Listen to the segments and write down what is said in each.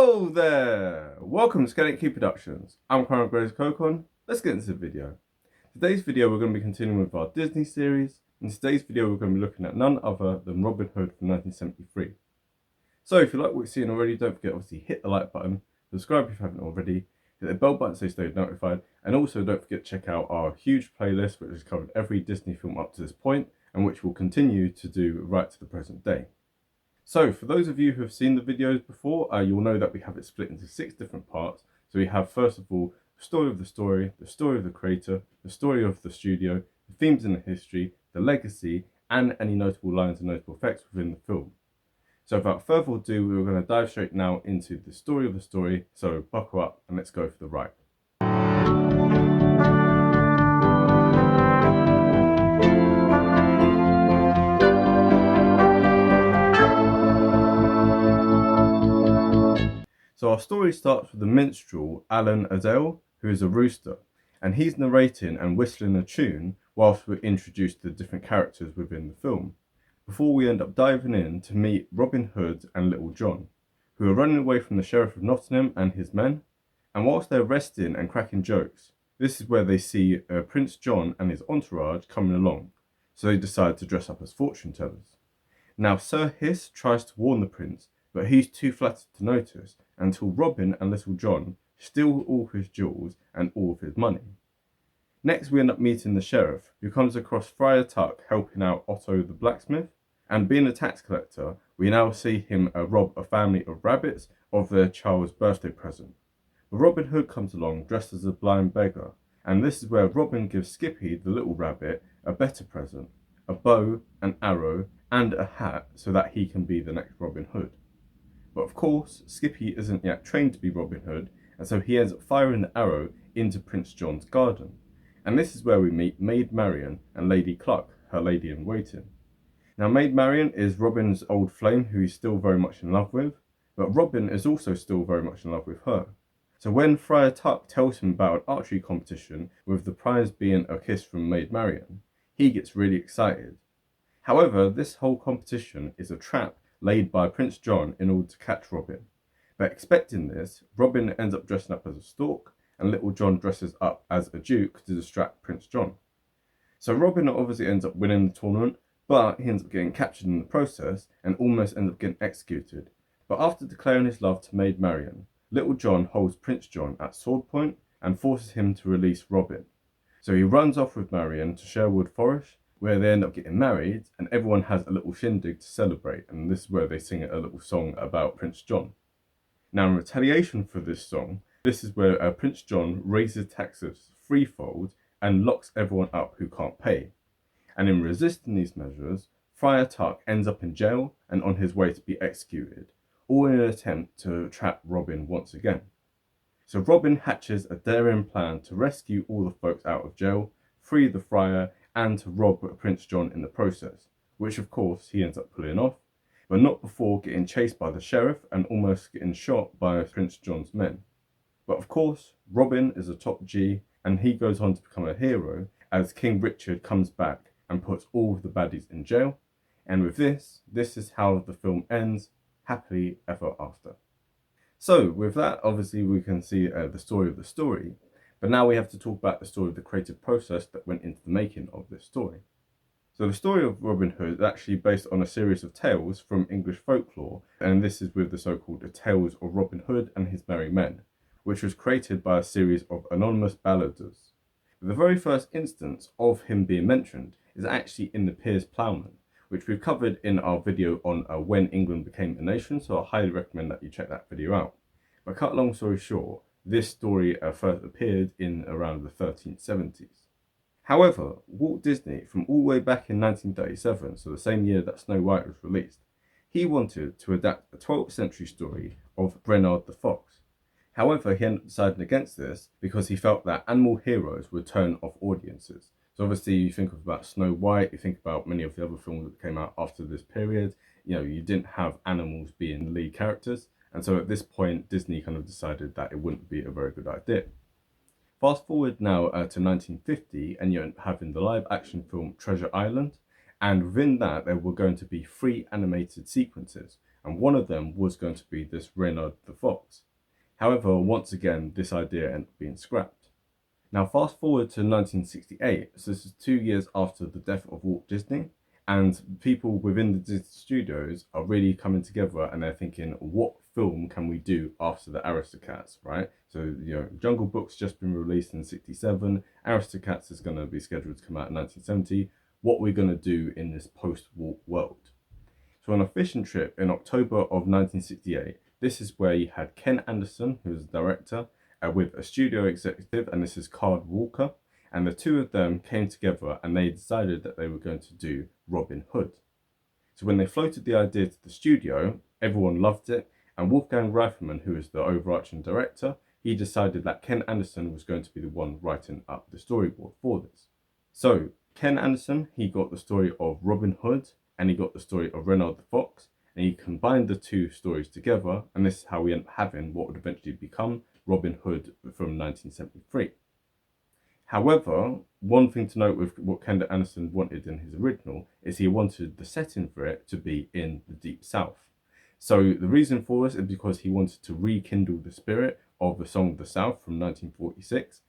Hello there! Welcome to Skeleton Key Productions. I'm Conrad Grace Kokon. Let's get into the video. Today's video we're going to be continuing with our Disney series. In today's video we're going to be looking at none other than Robin Hood from 1973. So if you like what you're seeing already, don't forget obviously hit the like button, subscribe if you haven't already, hit the bell button so you stay notified, and also don't forget to check out our huge playlist which has covered every Disney film up to this point and which we'll continue to do right to the present day. So for those of you who have seen the videos before, you'll know that we have it split into 6 different parts. So we have first of all the story of the story of the creator, the story of the studio, the themes and the history, the legacy, and any notable lines and notable effects within the film. So without further ado, we're going to dive straight now into the story of the story. So buckle up and let's go for the ride. So our story starts with the minstrel Alan Adele, who is a rooster, and he's narrating and whistling a tune whilst we're introduced to the different characters within the film, before we end up diving in to meet Robin Hood and Little John, who are running away from the Sheriff of Nottingham and his men, and whilst they're resting and cracking jokes, this is where they see Prince John and his entourage coming along, so they decide to dress up as fortune tellers. Now Sir Hiss tries to warn the prince, but he's too flattered to notice until Robin and Little John steal all his jewels and all of his money. Next we end up meeting the sheriff, who comes across Friar Tuck helping out Otto the blacksmith, and being a tax collector, we now see him rob a family of rabbits of their child's birthday present. But Robin Hood comes along dressed as a blind beggar, and this is where Robin gives Skippy the little rabbit a better present, a bow, an arrow, and a hat so that he can be the next Robin Hood. But of course, Skippy isn't yet trained to be Robin Hood, and so he ends up firing the arrow into Prince John's garden. And this is where we meet Maid Marian and Lady Cluck, her lady-in-waiting. Now Maid Marian is Robin's old flame who he's still very much in love with, but Robin is also still very much in love with her. So when Friar Tuck tells him about an archery competition with the prize being a kiss from Maid Marian, he gets really excited. However, this whole competition is a trap laid by Prince John in order to catch Robin. But expecting this, Robin ends up dressing up as a stork, and Little John dresses up as a duke to distract Prince John. So Robin obviously ends up winning the tournament, but he ends up getting captured in the process and almost ends up getting executed. But after declaring his love to Maid Marian, Little John holds Prince John at sword point and forces him to release Robin. So he runs off with Marian to Sherwood Forest, where they end up getting married, and everyone has a little shindig to celebrate, and this is where they sing a little song about Prince John. Now in retaliation for this song, this is where Prince John raises taxes threefold and locks everyone up who can't pay. And in resisting these measures, Friar Tuck ends up in jail and on his way to be executed, all in an attempt to trap Robin once again. So Robin hatches a daring plan to rescue all the folks out of jail, free the friar, and to rob Prince John in the process, which of course he ends up pulling off, but not before getting chased by the sheriff and almost getting shot by Prince John's men. But of course, Robin is a top G, and he goes on to become a hero as King Richard comes back and puts all of the baddies in jail, and with this is how the film ends, happily ever after. So with that, obviously we can see the story of the story, but now we have to talk about the story of the creative process that went into the making of this story. So the story of Robin Hood is actually based on a series of tales from English folklore, and this is with the so-called Tales of Robin Hood and His Merry Men, which was created by a series of anonymous balladers. The very first instance of him being mentioned is actually in the Piers Plowman, which we've covered in our video on when England became a nation, so I highly recommend that you check that video out. But cut a long story short, this story first appeared in around the 1370s. However, Walt Disney, from all the way back in 1937, so the same year that Snow White was released, he wanted to adapt a 12th century story of Reynard the Fox. However, he ended up deciding against this because he felt that animal heroes would turn off audiences. So obviously you think about Snow White, you think about many of the other films that came out after this period, you didn't have animals being the lead characters. And so at this point, Disney kind of decided that it wouldn't be a very good idea. Fast forward now to 1950, and you're having the live action film Treasure Island. And within that, there were going to be 3 animated sequences. and one of them was going to be this Reynard the Fox. However, once again, this idea ended up being scrapped. Now, fast forward to 1968, so this is 2 years after the death of Walt Disney, and people within the Disney studios are really coming together and they're thinking, what film can we do after the Aristocats, right? So, Jungle Book's just been released in 67, Aristocats is going to be scheduled to come out in 1970. What we're going to do in this post-Walt world. So on a fishing trip in October of 1968, this is where you had Ken Anderson, who was the director, with a studio executive, and this is Card Walker, and the two of them came together and they decided that they were going to do Robin Hood. So when they floated the idea to the studio, everyone loved it, and Wolfgang Reitman, who is the overarching director, he decided that Ken Anderson was going to be the one writing up the storyboard for this. So Ken Anderson, he got the story of Robin Hood and he got the story of Reynard the Fox, and he combined the two stories together, and this is how we end up having what would eventually become Robin Hood from 1973. However, one thing to note with what Ken Anderson wanted in his original is he wanted the setting for it to be in the Deep South. So the reason for this is because he wanted to rekindle the spirit of the Song of the South from 1946.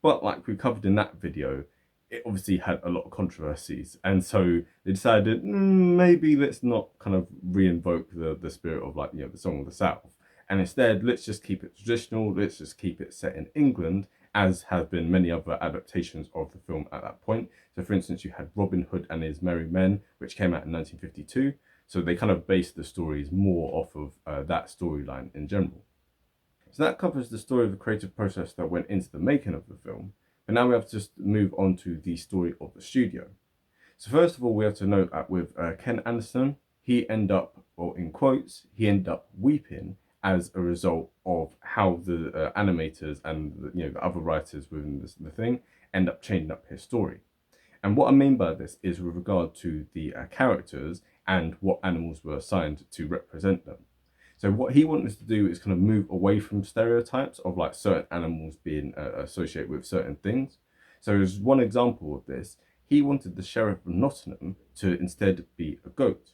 But like we covered in that video, it obviously had a lot of controversies, and so they decided maybe let's not kind of re-invoke the spirit of the Song of the South, and instead let's just keep it traditional, let's just keep it set in England, as have been many other adaptations of the film at that point. So for instance, you had Robin Hood and His Merry Men, which came out in 1952, so they kind of based the stories more off of that storyline in general. So that covers the story of the creative process that went into the making of the film. But now we have to just move on to the story of the studio. So first of all, we have to note that with Ken Anderson, he ended up, or in quotes, he ended up weeping as a result of how the animators and the other writers within the thing end up changing up his story. And what I mean by this is with regard to the characters and what animals were assigned to represent them. So what he wanted to do is kind of move away from stereotypes of like certain animals being associated with certain things. So as one example of this, he wanted the Sheriff of Nottingham to instead be a goat.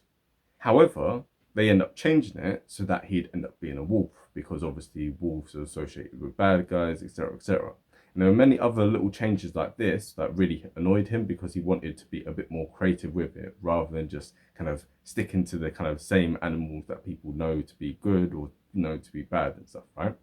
However, they end up changing it so that he'd end up being a wolf, because obviously wolves are associated with bad guys, etc., etc. And there were many other little changes like this that really annoyed him, because he wanted to be a bit more creative with it rather than just kind of sticking to the kind of same animals that people know to be good or know to be bad and stuff, right?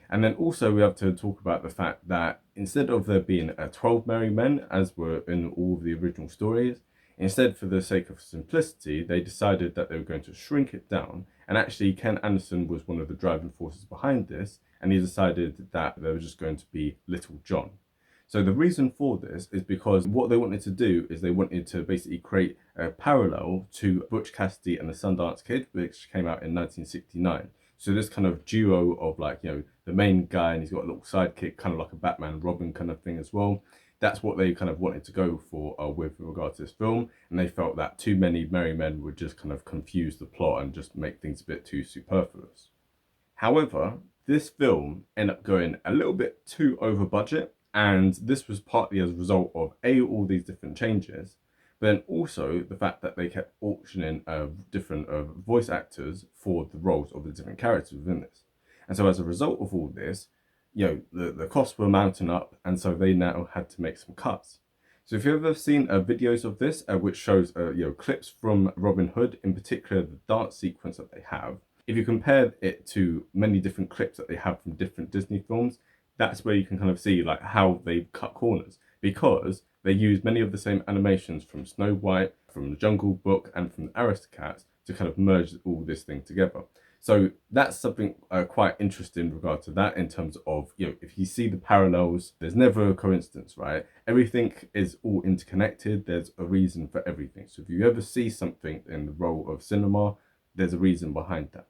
And then also we have to talk about the fact that instead of there being 12 merry men, as were in all of the original stories, instead, for the sake of simplicity, they decided that they were going to shrink it down. And actually, Ken Anderson was one of the driving forces behind this, and he decided that there was just going to be Little John. So the reason for this is because what they wanted to do is they wanted to basically create a parallel to Butch Cassidy and the Sundance Kid, which came out in 1969. So this kind of duo of the main guy, and he's got a little sidekick, kind of like a Batman Robin kind of thing as well. That's what they kind of wanted to go for with regard to this film, and they felt that too many merry men would just kind of confuse the plot and just make things a bit too superfluous. However, this film ended up going a little bit too over budget, and this was partly as a result of all these different changes, but then also the fact that they kept auctioning different voice actors for the roles of the different characters within this. And so as a result of all this, the costs were mounting up, and so they now had to make some cuts. So if you've ever seen videos of this, which shows clips from Robin Hood, in particular the dance sequence that they have, if you compare it to many different clips that they have from different Disney films, that's where you can kind of see like how they cut corners, because they use many of the same animations from Snow White, from the Jungle Book, and from the Aristocats to kind of merge all this thing together. So that's something quite interesting in regard to that, in terms of, if you see the parallels, there's never a coincidence, right? Everything is all interconnected. There's a reason for everything. So if you ever see something in the role of cinema, there's a reason behind that.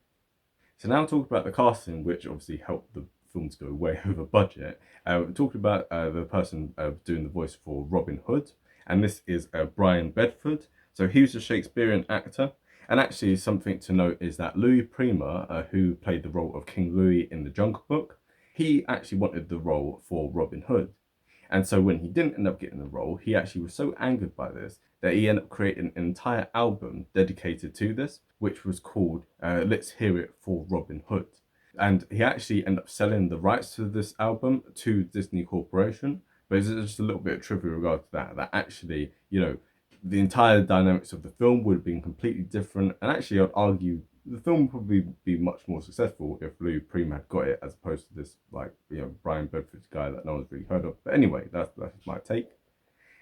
So now talk about the casting, which obviously helped the film to go way over budget. We talked about the person doing the voice for Robin Hood, and this is Brian Bedford. So he was a Shakespearean actor. And actually, something to note is that Louis Prima, who played the role of King Louis in the Jungle Book, he actually wanted the role for Robin Hood. And so when he didn't end up getting the role, he actually was so angered by this that he ended up creating an entire album dedicated to this. which was called Let's Hear It for Robin Hood. And he actually ended up selling the rights to this album to Disney Corporation. But it's just a little bit of trivia in regard to that actually, the entire dynamics of the film would have been completely different. And actually, I'd argue the film would probably be much more successful if Lou Prima had got it, as opposed to this, Brian Bedford's guy that no one's really heard of. But anyway, that's my take.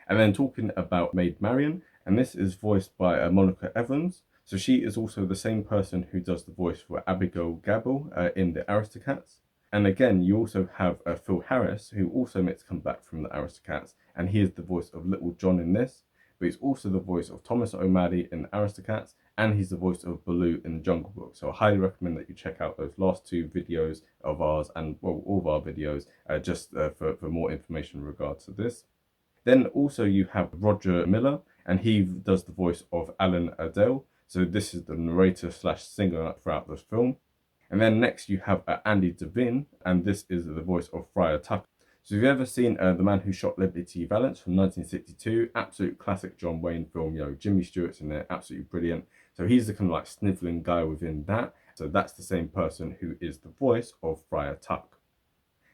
And then talking about Maid Marian, and this is voiced by Monica Evans. So she is also the same person who does the voice for Abigail Gabble in the Aristocats. And again, you also have Phil Harris, who also makes a comeback from the Aristocats, and he is the voice of Little John in this. But he's also the voice of Thomas O'Malley in the Aristocats, and he's the voice of Baloo in the Jungle Book. So I highly recommend that you check out those last two videos of ours, and well, all of our videos, just for more information in regards to this. Then also you have Roger Miller, and he does the voice of Alan Adele. So this is the narrator slash singer throughout this film. And then next you have Andy Devine, and this is the voice of Friar Tuck. So if you've ever seen The Man Who Shot Liberty Valance from 1962, absolute classic John Wayne film, Jimmy Stewart's in there, absolutely brilliant. So he's the kind of like sniveling guy within that. So that's the same person who is the voice of Friar Tuck.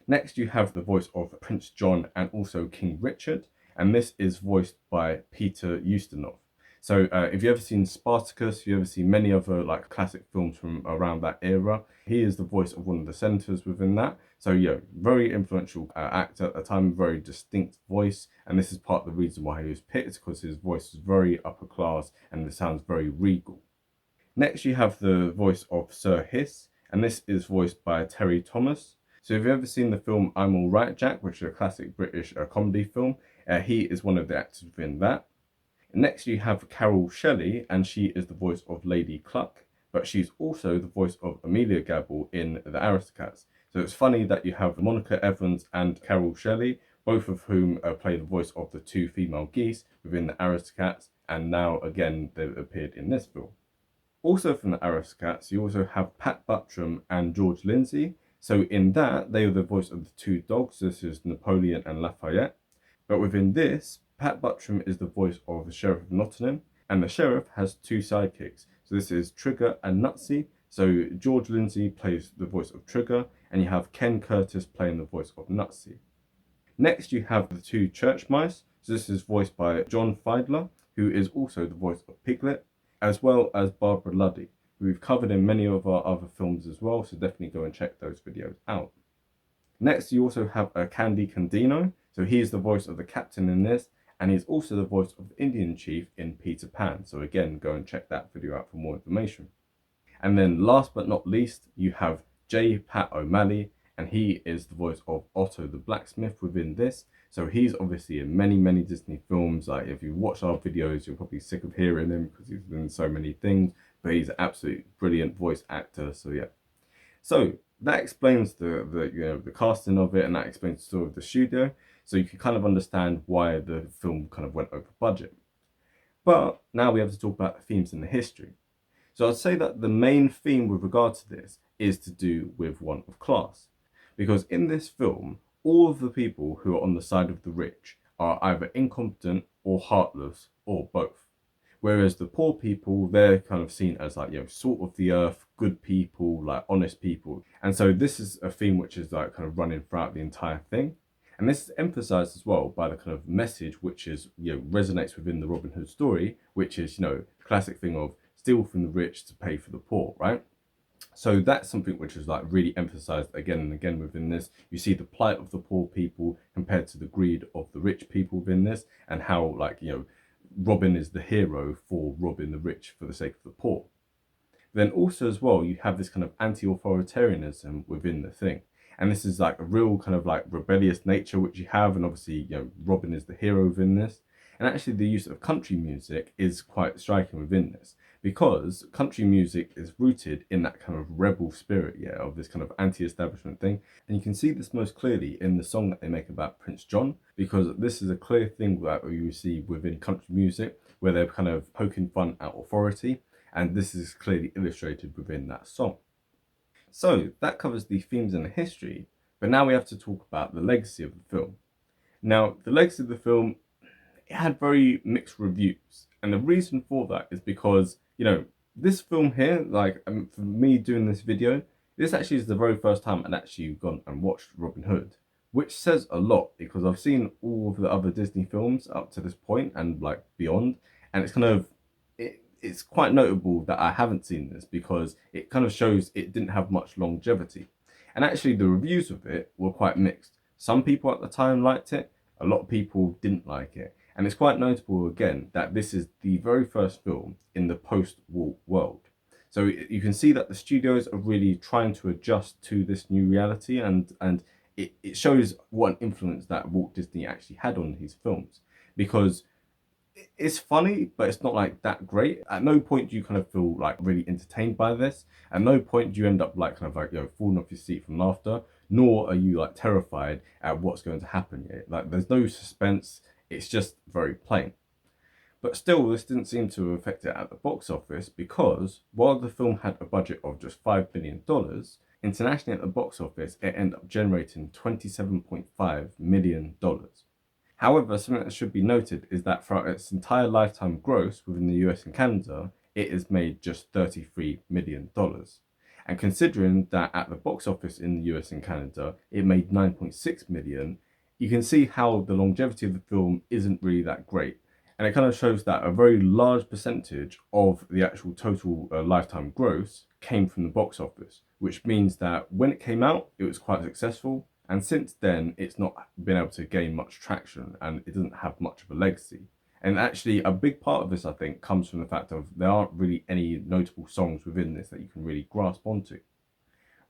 Next you have the voice of Prince John and also King Richard, and this is voiced by Peter Ustinov. So if you've ever seen Spartacus, if you've ever seen many other classic films from around that era, he is the voice of one of the senators within that. So very influential actor at the time, very distinct voice, and this is part of the reason why he was picked, because his voice is very upper class and it sounds very regal. Next you have the voice of Sir Hiss, and this is voiced by Terry Thomas. So if you've ever seen the film I'm All Right Jack, which is a classic British comedy film, he is one of the actors within that. Next you have Carol Shelley, and she is the voice of Lady Cluck, but she's also the voice of Amelia Gabble in The Aristocats. So it's funny that you have Monica Evans and Carol Shelley, both of whom play the voice of the two female geese within The Aristocats, and now again they've appeared in this film. Also from The Aristocats, you also have Pat Buttram and George Lindsay. So in that, they are the voice of the two dogs. This is Napoleon and Lafayette. But within this, Pat Buttram is the voice of the Sheriff of Nottingham, and the Sheriff has two sidekicks. So this is Trigger and Nutsy. So George Lindsay plays the voice of Trigger, and you have Ken Curtis playing the voice of Nutsy. Next, you have the two church mice. So this is voiced by John Fiedler, who is also the voice of Piglet, as well as Barbara Luddy, who we've covered in many of our other films as well, so definitely go and check those videos out. Next, you also have Candy Candino. So he is the voice of the captain in this, and he's also the voice of the Indian chief in Peter Pan. So again, go and check that video out for more information. And then last but not least, you have J. Pat O'Malley, and he is the voice of Otto the Blacksmith within this. So he's obviously in many Disney films. Like if you watch our videos, you're probably sick of hearing him because he's in so many things, but he's an absolutely brilliant voice actor. So yeah. So that explains the casting of it, and that explains the story of the studio. So you can kind of understand why the film kind of went over budget. But now we have to talk about the themes and the history. So I'd say that the main theme with regard to this is to do with one of class. Because in this film, all of the people who are on the side of the rich are either incompetent or heartless or both. Whereas the poor people, they're kind of seen as salt of the earth, good people, honest people. And so this is a theme which is kind of running throughout the entire thing. And this is emphasized as well by the kind of message which is, resonates within the Robin Hood story, which is, classic thing of steal from the rich to pay for the poor, right? So that's something which is really emphasized again and again within this. You see the plight of the poor people compared to the greed of the rich people within this, and how Robin is the hero for robbing the rich for the sake of the poor. Then also as well, you have this kind of anti-authoritarianism within the thing. And this is a real kind of rebellious nature which you have, and obviously Robin is the hero within this. And actually the use of country music is quite striking within this, because country music is rooted in that kind of rebel spirit, of this kind of anti-establishment thing. And you can see this most clearly in the song that they make about Prince John, because this is a clear thing that you see within country music, where they're kind of poking fun at authority, and this is clearly illustrated within that song. So that covers the themes and the history, but now we have to talk about the legacy of the film. Now, the legacy of the film, it had very mixed reviews, and the reason for that is because, This film here, like for me doing this video, this actually is the very first time I'd actually gone and watched Robin Hood, which says a lot because I've seen all of the other Disney films up to this point and like beyond, and it's kind of it's quite notable that I haven't seen this because it kind of shows it didn't have much longevity. And actually the reviews of it were quite mixed. Some people at the time liked it, a lot of people didn't like it. And it's quite notable again that this is the very first film in the post-Walt world. So you can see that the studios are really trying to adjust to this new reality, and it shows what an influence that Walt Disney actually had on his films, because it's funny, but it's not like that great. At no point do you kind of feel like really entertained by this. At no point do you end up like kind of like, you know, falling off your seat from laughter, nor are you like terrified at what's going to happen here. Like there's no suspense. It's just very plain. But still, this didn't seem to affect it at the box office because while the film had a budget of just $5 billion, internationally at the box office, it ended up generating $27.5 million. However, something that should be noted is that throughout its entire lifetime gross within the US and Canada, it has made just $33 million. And considering that at the box office in the US and Canada, it made 9.6 million, you can see how the longevity of the film isn't really that great. And it kind of shows that a very large percentage of the actual total lifetime gross came from the box office, which means that when it came out, it was quite successful. And since then, it's not been able to gain much traction and it doesn't have much of a legacy. And actually, a big part of this, I think, comes from the fact of there aren't really any notable songs within this that you can really grasp onto.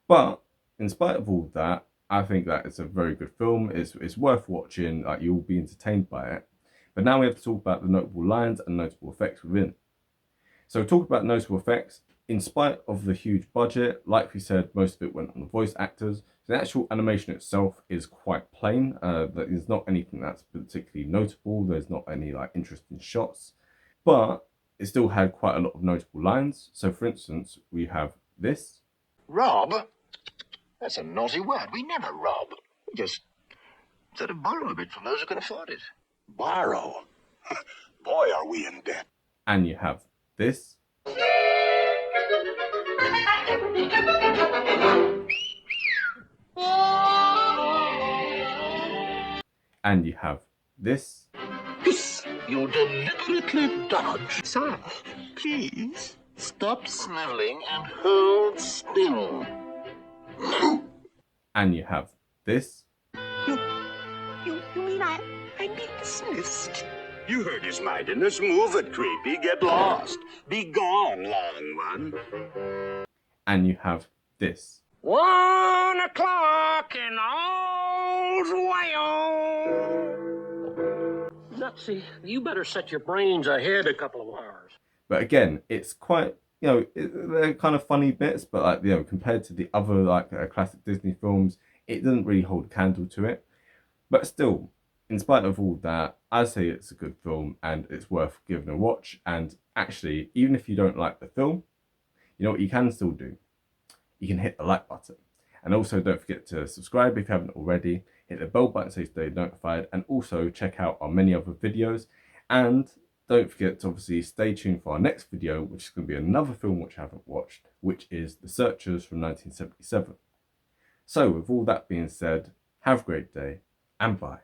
But in spite of all that, I think that it's a very good film. It's worth watching. Like, you'll be entertained by it. But now we have to talk about the notable lines and notable effects within. So talk about notable effects. In spite of the huge budget, like we said, most of it went on the voice actors. So the actual animation itself is quite plain. There's not anything that's particularly notable. There's not any like interesting shots, but it still had quite a lot of notable lines. So for instance, we have this. Rob? That's a naughty word. We never rob. We just sort of borrow a bit from those who can afford it. Borrow? Boy, are we in debt. And you have this. And you have this. This you deliberately dodge. Sir, please stop sniveling and hold still. And you have this. You mean I'm being dismissed? You heard his mindedness. Move it, creepy. Get lost. Be gone, long one. And you have this. 1 o'clock in old Wales. Nutsy, you better set your brains ahead a couple of hours. But again, it's quite, you know, they're kind of funny bits, but like, you know, compared to the other like classic Disney films, it doesn't really hold a candle to it. But still, in spite of all that, I say it's a good film and it's worth giving a watch. And actually, even if you don't like the film, you know what you can still do? You can hit the like button. And also don't forget to subscribe if you haven't already. Hit the bell button so you stay notified. And also check out our many other videos. And don't forget to obviously stay tuned for our next video, which is going to be another film which I haven't watched, which is The Searchers from 1977. So with all that being said, have a great day and bye.